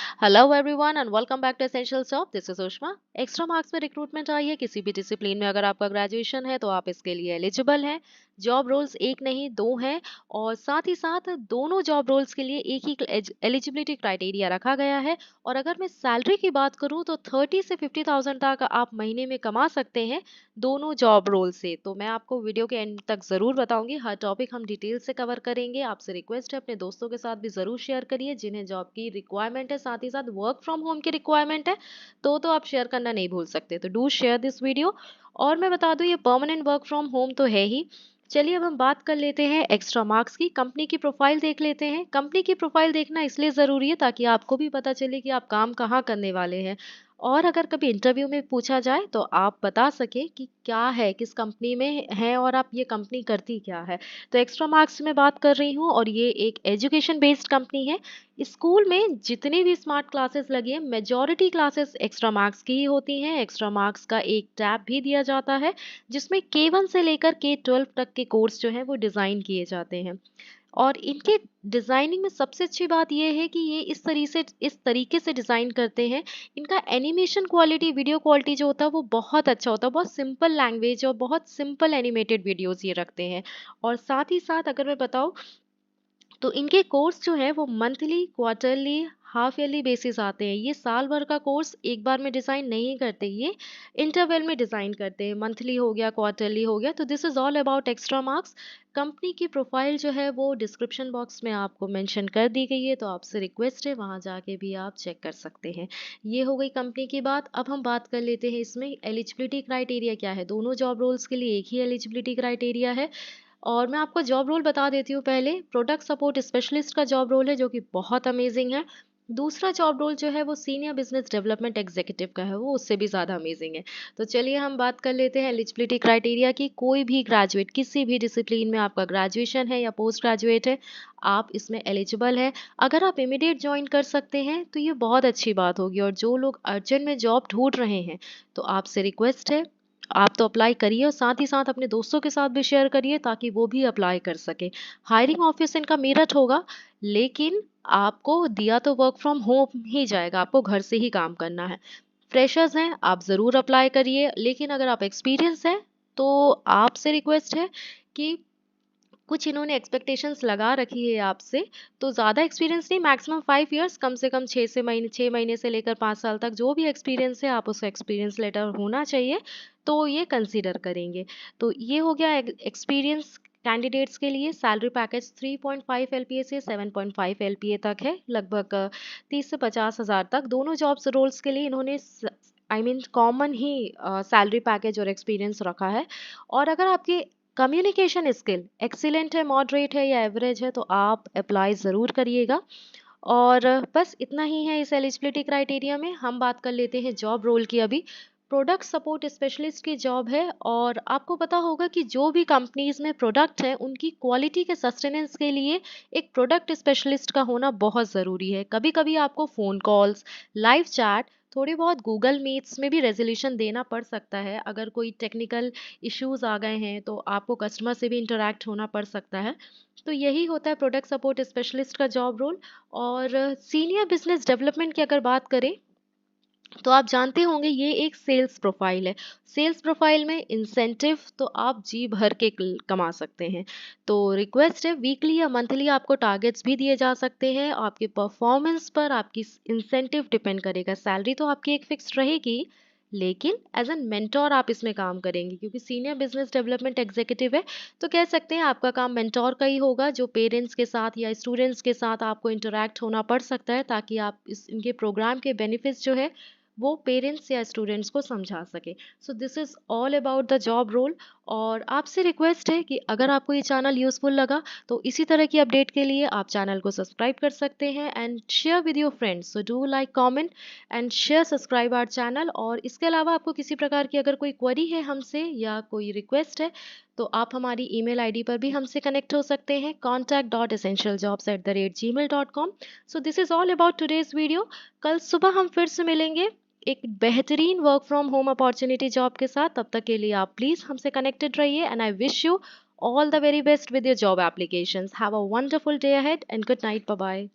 Hello everyone and welcome back to essential job. This is Ushma. Extra marks में recruitment आई है किसी भी डिसिप्लिन में। अगर आपका ग्रेजुएशन है तो आप इसके लिए एलिजिबल हैं। जॉब रोल्स एक नहीं दो हैं और साथ ही साथ दोनों जॉब रोल्स के लिए एक ही एलिजिबिलिटी क्राइटेरिया रखा गया है। और अगर मैं सैलरी की बात करूं तो 30 से 50,000 तक आप महीने में कमा सकते हैं दोनों जॉब रोल से। तो मैं आपको वीडियो के एंड तक ज़रूर बताऊंगी। हर टॉपिक हम डिटेल से कवर करेंगे। आपसे रिक्वेस्ट है अपने दोस्तों के साथ भी ज़रूर शेयर करिए जिन्हें जॉब की रिक्वायरमेंट है, साथ ही साथ वर्क फ्रॉम होम की रिक्वायरमेंट है। तो आप शेयर करना नहीं भूल सकते। तो डू शेयर दिस वीडियो। और मैं बता दूं ये परमानेंट वर्क फ्रॉम होम तो है ही। चलिए अब हम बात कर लेते हैं एक्स्ट्रा मार्क्स की। कंपनी की प्रोफाइल देख लेते हैं। कंपनी की प्रोफाइल देखना इसलिए ज़रूरी है ताकि आपको भी पता चले कि आप काम कहाँ करने वाले हैं। और अगर कभी इंटरव्यू में पूछा जाए तो आप बता सके कि क्या है, किस कंपनी में है और आप ये कंपनी करती क्या है। तो एक्स्ट्रा मार्क्स में बात कर रही हूँ और ये एक एजुकेशन बेस्ड कंपनी है। स्कूल में जितनी भी स्मार्ट क्लासेस लगी है मेजॉरिटी क्लासेस एक्स्ट्रा मार्क्स की ही होती हैं। एक्स्ट्रा मार्क्स का एक टैब भी दिया जाता है जिसमें K1 से लेकर K12 तक के कोर्स जो हैं वो डिज़ाइन किए जाते हैं। और इनके डिज़ाइनिंग में सबसे अच्छी बात ये है कि ये इस तरीके से डिज़ाइन करते हैं। इनका एनिमेशन क्वालिटी, वीडियो क्वालिटी जो होता है वो बहुत अच्छा होता है। बहुत सिंपल लैंग्वेज और बहुत सिंपल एनिमेटेड वीडियोस ये रखते हैं। और साथ ही साथ अगर मैं बताऊँ तो इनके कोर्स जो है वो monthly, quarterly, half yearly basis आते हैं। ये साल भर का कोर्स एक बार में डिज़ाइन नहीं करते, ये इंटरवल में डिज़ाइन करते हैं। मंथली हो गया, क्वार्टरली हो गया। तो this is all about extra marks. Company की प्रोफाइल जो है वो डिस्क्रिप्शन बॉक्स में आपको मेंशन कर दी गई है, तो आपसे रिक्वेस्ट है वहाँ जाके भी आप चेक कर सकते हैं। ये हो गई कंपनी की बात। अब हम बात कर लेते हैं इसमें एलिजिबिलिटी क्राइटेरिया क्या है। दोनों जॉब रोल्स के लिए एक ही एलिजिबिलिटी क्राइटेरिया है। और मैं आपको जॉब रोल बता देती हूँ पहले। प्रोडक्ट सपोर्ट स्पेशलिस्ट का जॉब रोल है जो कि बहुत अमेजिंग है। दूसरा जॉब रोल जो है वो सीनियर बिजनेस डेवलपमेंट एग्जीक्यूटिव का है, वो उससे भी ज़्यादा अमेजिंग है। तो चलिए हम बात कर लेते हैं एलिजिबिलिटी क्राइटेरिया की। कोई भी ग्रेजुएट, किसी भी डिसिप्लिन में आपका ग्रेजुएशन है या पोस्ट ग्रेजुएट है, आप इसमें एलिजिबल है। अगर आप इमीडिएट ज्वाइन कर सकते हैं तो ये बहुत अच्छी बात होगी। और जो लोग अर्जेंट में जॉब ढूंढ रहे हैं तो आपसे रिक्वेस्ट है आप तो अप्लाई करिए और साथ ही साथ अपने दोस्तों के साथ भी शेयर करिए ताकि वो भी अप्लाई कर सके। हायरिंग ऑफिस इनका मेरठ होगा, लेकिन आपको दिया तो वर्क फ्रॉम होम ही जाएगा, आपको घर से ही काम करना है। फ्रेशर्स हैं, आप ज़रूर अप्लाई करिए। लेकिन अगर आप एक्सपीरियंस हैं तो आपसे रिक्वेस्ट है कि कुछ इन्होंने एक्सपेक्टेशंस लगा रखी है आपसे। तो ज़्यादा एक्सपीरियंस नहीं, मैक्सिमम 5 इयर्स, कम से कम 6 महीने से लेकर 5 साल तक जो भी एक्सपीरियंस है आप उसका एक्सपीरियंस लेटर होना चाहिए। तो ये कंसीडर करेंगे। तो ये हो गया एक्सपीरियंस कैंडिडेट्स के लिए। सैलरी पैकेज 3.5 LPA से 7.5 LPA तक है, लगभग 30 से 50 हज़ार तक। दोनों जॉब्स रोल्स के लिए इन्होंने कॉमन ही सैलरी पैकेज और एक्सपीरियंस रखा है। और अगर आपकी कम्युनिकेशन स्किल एक्सीलेंट है, मॉडरेट है या एवरेज है तो आप अप्लाई ज़रूर करिएगा। और बस इतना ही है इस एलिजिबिलिटी क्राइटेरिया में। हम बात कर लेते हैं जॉब रोल की अभी। प्रोडक्ट सपोर्ट स्पेशलिस्ट की जॉब है। और आपको पता होगा कि जो भी कंपनीज में प्रोडक्ट हैं उनकी क्वालिटी के सस्टेनेंस के लिए एक प्रोडक्ट स्पेशलिस्ट का होना बहुत ज़रूरी है। कभी कभी आपको फ़ोन कॉल्स, लाइव चैट, थोड़े बहुत गूगल मीट्स में भी रेजोल्यूशन देना पड़ सकता है। अगर कोई टेक्निकल इश्यूज आ गए हैं तो आपको कस्टमर से भी इंटरेक्ट होना पड़ सकता है। तो यही होता है प्रोडक्ट सपोर्ट स्पेशलिस्ट का जॉब रोल। और सीनियर बिजनेस डेवलपमेंट की अगर बात करें तो आप जानते होंगे ये एक सेल्स प्रोफाइल है। सेल्स प्रोफाइल में इंसेंटिव तो आप जी भर के कमा सकते हैं। तो रिक्वेस्ट है वीकली या मंथली आपको टारगेट्स भी दिए जा सकते हैं। आपके परफॉर्मेंस पर आपकी इंसेंटिव डिपेंड करेगा। सैलरी तो आपकी एक फिक्स रहेगी, लेकिन एज एन मेंटोर आप इसमें काम करेंगे क्योंकि सीनियर बिजनेस डेवलपमेंट एग्जीक्यूटिव है। तो कह सकते हैं आपका काम मेंटोर का ही होगा। जो पेरेंट्स के साथ या स्टूडेंट्स के साथ आपको इंटरेक्ट होना पड़ सकता है ताकि आप इनके प्रोग्राम के बेनिफिट्स जो है वो पेरेंट्स या स्टूडेंट्स को समझा सके। So this is all about the job role. और आपसे रिक्वेस्ट है कि अगर आपको ये चैनल यूज़फुल लगा तो इसी तरह की अपडेट के लिए आप चैनल को सब्सक्राइब कर सकते हैं and share with your friends. So do like, comment and share, subscribe our channel. और इसके अलावा आपको किसी प्रकार की अगर कोई क्वेरी है हमसे या कोई रिक्वेस्ट है तो आप हमारी ईमेल आईडी पर भी हमसे कनेक्ट हो सकते हैं, contact.essentialjobs@gmail.com। So this is all about today's video. कल सुबह हम फिर से मिलेंगे एक बेहतरीन work from home opportunity job के साथ। तब तक के लिए आप प्लीज़ हमसे कनेक्टेड रहिए and I wish you all the very best with your job applications. Have a wonderful day ahead and good night. Bye bye.